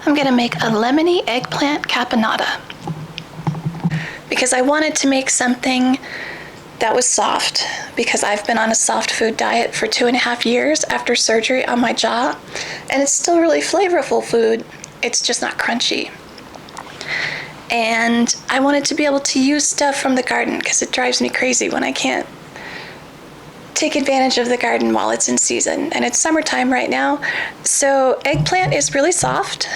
I'm gonna make a lemony eggplant caponata because I wanted to make something that was soft, because I've been on a soft food diet for 2.5 years after surgery on my jaw, and it's still really flavorful food. It's just not crunchy. And I wanted to be able to use stuff from the garden because it drives me crazy when I can't take advantage of the garden while it's in season. And it's summertime right now, so eggplant is really soft.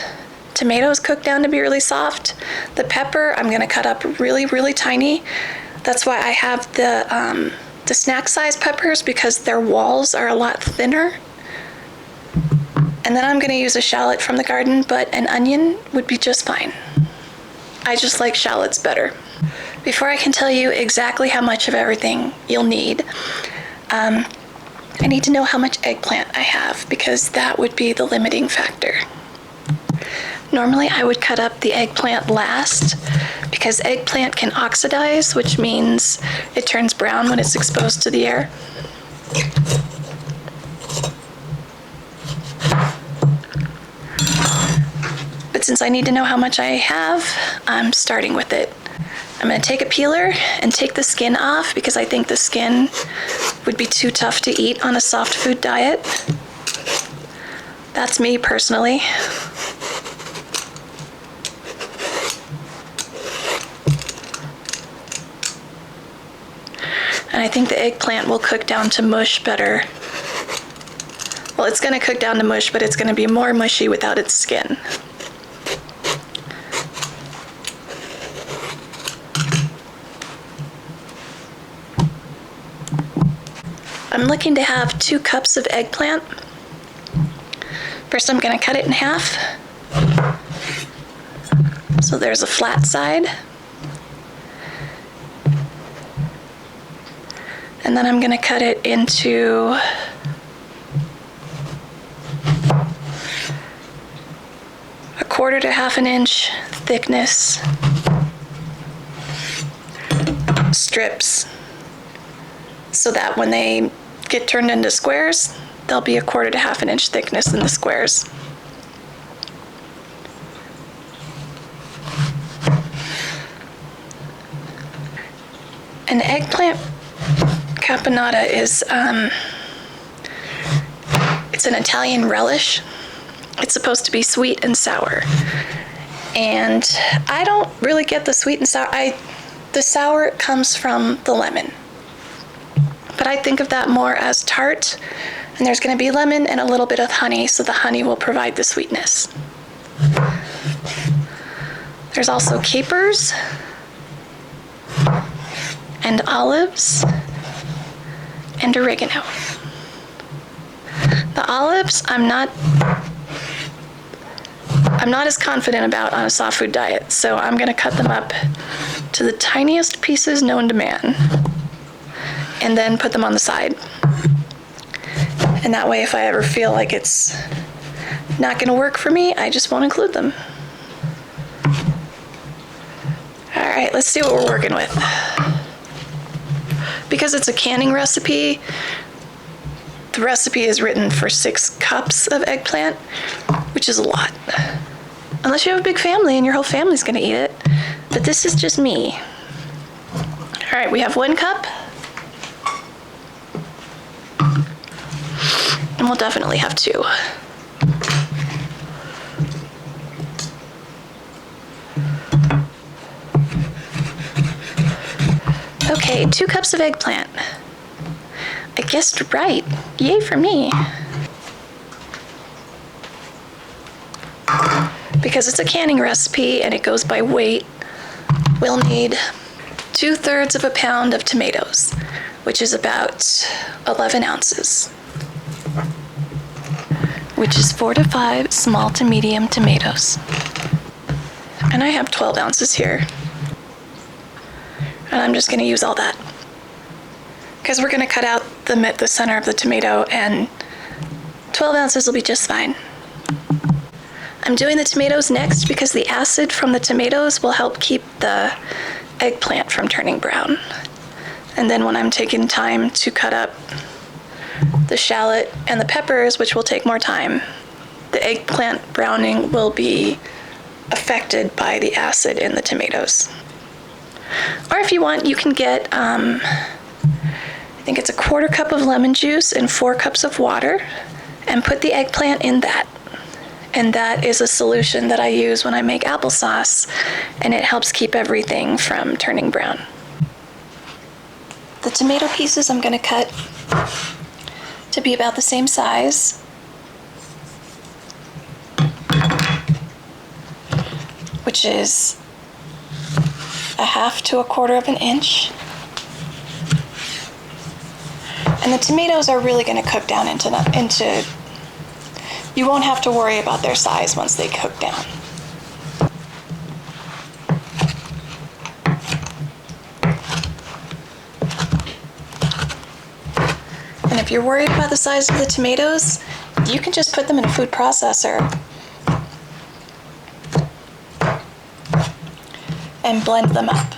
Tomatoes cook down to be really soft. The pepper I'm gonna cut up really, really tiny. That's why I have the snack size peppers, because their walls are a lot thinner. And then I'm gonna use a shallot from the garden, but an onion would be just fine. I just like shallots better. Before I can tell you exactly how much of everything you'll need, I need to know how much eggplant I have, because that would be the limiting factor. Normally I would cut up the eggplant last, because eggplant can oxidize, which means it turns brown when it's exposed to the air. But since I need to know how much I have, I'm starting with it. I'm going to take a peeler and take the skin off, because I think the skin would be too tough to eat on a soft food diet. That's me personally. And I think the eggplant will cook down to mush better. Well, it's going to cook down to mush, but it's going to be more mushy without its skin. I'm looking to have 2 cups of eggplant. First, I'm going to cut it in half. So there's a flat side. And then I'm going to cut it into a 1/4 to 1/2 inch thickness strips, so that when they get turned into squares, they'll be a 1/4 to 1/2 inch thickness in the squares. An eggplant caponata is, it's an Italian relish. It's supposed to be sweet and sour. And I don't really get the sweet and sour. The sour comes from the lemon. But I think of that more as tart. And there's going to be lemon and a little bit of honey, so the honey will provide the sweetness. There's also capers and olives and oregano. The olives I'm not as confident about on a soft food diet, so I'm going to cut them up to the tiniest pieces known to man and then put them on the side. And that way, if I ever feel like it's not going to work for me, I just won't include them. All right, let's see what we're working with. Because it's a canning recipe, the recipe is written for 6 cups of eggplant, which is a lot. Unless you have a big family and your whole family's gonna eat it. But this is just me. All right, we have 1 cup. And we'll definitely have 2. Okay, 2 cups of eggplant. I guessed right. Yay for me. Because it's a canning recipe and it goes by weight, we'll need 2/3 of a pound of tomatoes, which is about 11 ounces, which is 4 to 5 small to medium tomatoes. And I have 12 ounces here. And I'm just going to use all that, because we're going to cut out the center of the tomato, and 12 ounces will be just fine. I'm doing the tomatoes next because the acid from the tomatoes will help keep the eggplant from turning brown. And then when I'm taking time to cut up the shallot and the peppers, which will take more time, the eggplant browning will be affected by the acid in the tomatoes. Or if you want, you can get, I think it's a 1/4 cup of lemon juice and 4 cups of water, and put the eggplant in that. And that is a solution that I use when I make applesauce, and it helps keep everything from turning brown. The tomato pieces I'm going to cut to be about the same size. Which is 1/2 to 1/4 of an inch. And the tomatoes are really going to cook down into, you won't have to worry about their size once they cook down. And if you're worried about the size of the tomatoes, you can just put them in a food processor and blend them up.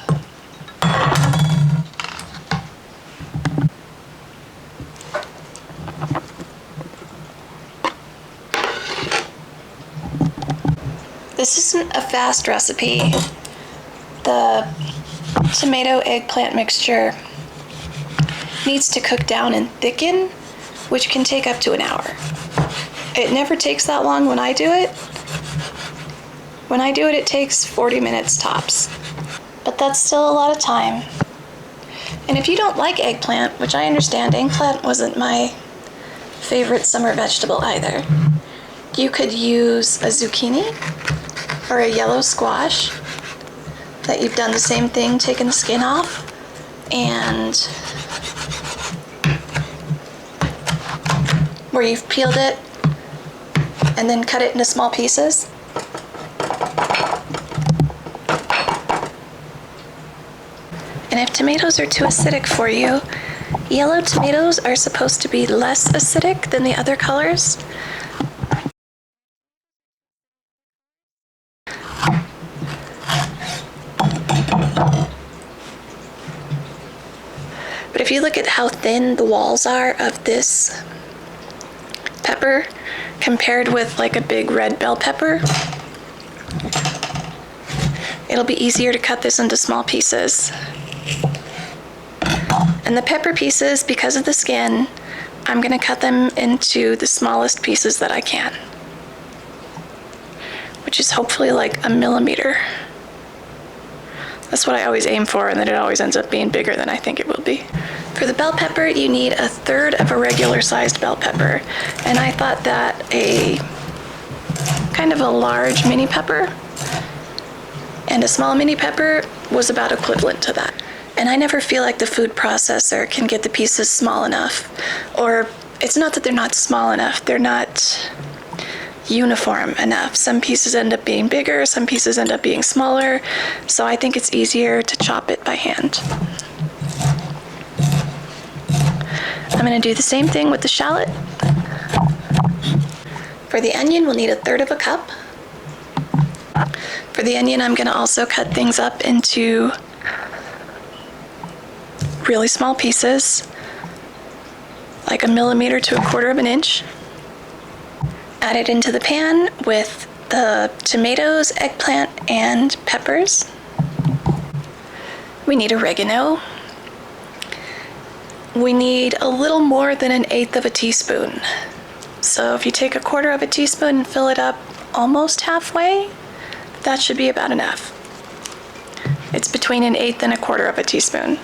This isn't a fast recipe. The tomato eggplant mixture needs to cook down and thicken, which can take up to an hour. It never takes that long when I do it. When I do it, it takes 40 minutes tops. But that's still a lot of time. And if you don't like eggplant, which I understand, eggplant wasn't my favorite summer vegetable either, you could use a zucchini or a yellow squash that you've done the same thing, taken the skin off, and where you've peeled it and then cut it into small pieces. And if tomatoes are too acidic for you, yellow tomatoes are supposed to be less acidic than the other colors. But if you look at how thin the walls are of this pepper compared with like a big red bell pepper, it'll be easier to cut this into small pieces. And the pepper pieces, because of the skin, I'm going to cut them into the smallest pieces that I can, which is hopefully like 1 millimeter. That's what I always aim for, and then it always ends up being bigger than I think it will be. For the bell pepper, you need 1/3 of a regular sized bell pepper, and I thought that a kind of a large mini pepper and a small mini pepper was about equivalent to that. And I never feel like the food processor can get the pieces small enough. Or it's not that they're not small enough, they're not uniform enough. Some pieces end up being bigger, some pieces end up being smaller. So I think it's easier to chop it by hand. I'm going to do the same thing with the shallot. For the onion, we'll need 1/3 of a cup. For the onion, I'm going to also cut things up into really small pieces, like 1 millimeter to 1/4 of an inch. Add it into the pan with the tomatoes, eggplant, and peppers. We need oregano. We need a little more than 1/8 of a teaspoon. So if you take 1/4 of a teaspoon and fill it up almost halfway, that should be about enough. It's between 1/8 and 1/4 of a teaspoon.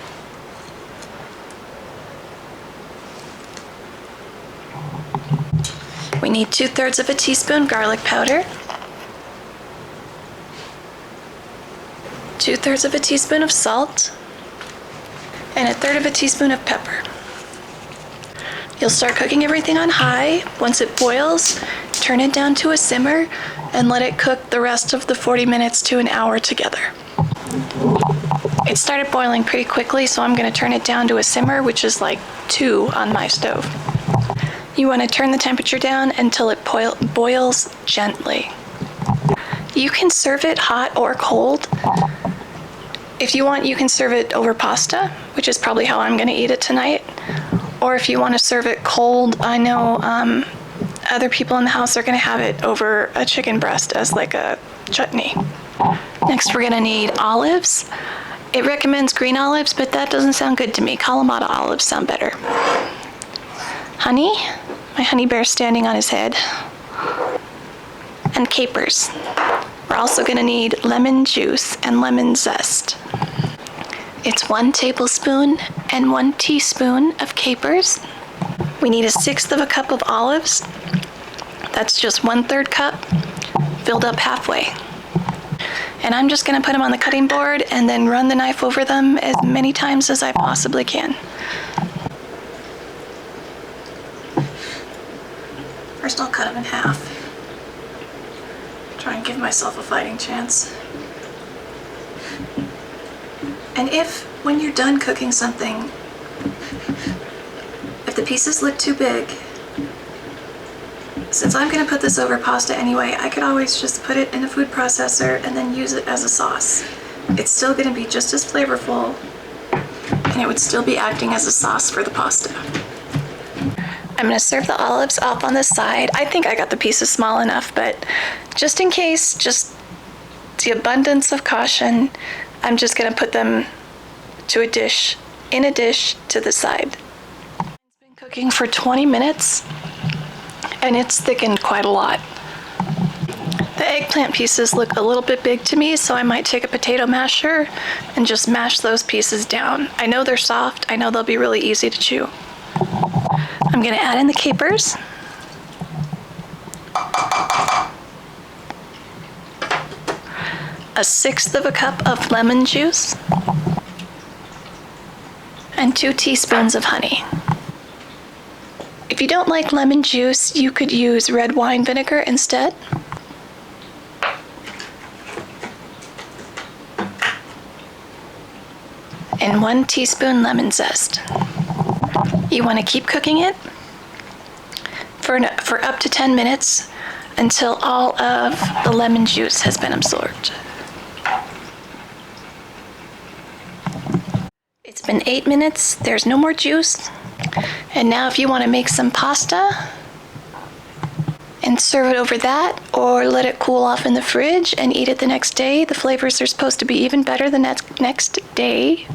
We need 2/3 of a teaspoon garlic powder, 2/3 of a teaspoon of salt, and 1/3 of a teaspoon of pepper. You'll start cooking everything on high. Once it boils, turn it down to a simmer and let it cook the rest of the 40 minutes to an hour together. It started boiling pretty quickly, so I'm going to turn it down to a simmer, which is like 2 on my stove. You want to turn the temperature down until it boils gently. You can serve it hot or cold. If you want, you can serve it over pasta, which is probably how I'm going to eat it tonight. Or if you want to serve it cold, I know other people in the house are gonna have it over a chicken breast as like a chutney. Next, we're gonna need olives. It recommends green olives, but that doesn't sound good to me. Kalamata olives sound better. Honey, my honey bear's standing on his head. And capers. We're also gonna need lemon juice and lemon zest. It's 1 tablespoon and 1 teaspoon of capers. We need 1/6 of a cup of olives. That's just 1/3 cup, filled up halfway. And I'm just gonna put them on the cutting board and then run the knife over them as many times as I possibly can. First I'll cut them in half. Try and give myself a fighting chance. And if, when you're done cooking something, if the pieces look too big, since I'm gonna put this over pasta anyway, I could always just put it in a food processor and then use it as a sauce. It's still gonna be just as flavorful, and it would still be acting as a sauce for the pasta. I'm gonna serve the olives off on the side. I think I got the pieces small enough, but just in case, just the abundance of caution, I'm just gonna put them to a dish, in a dish to the side. It's been cooking for 20 minutes and it's thickened quite a lot. The eggplant pieces look a little bit big to me, so I might take a potato masher and just mash those pieces down. I know they're soft, I know they'll be really easy to chew. I'm gonna add in the capers. A 1/6 of a cup of lemon juice. And 2 teaspoons of honey. If you don't like lemon juice, you could use red wine vinegar instead. And 1 teaspoon lemon zest. You want to keep cooking it for up to 10 minutes until all of the lemon juice has been absorbed. It's been 8 minutes, there's no more juice. And now if you want to make some pasta and serve it over that, or let it cool off in the fridge and eat it the next day, the flavors are supposed to be even better the next day.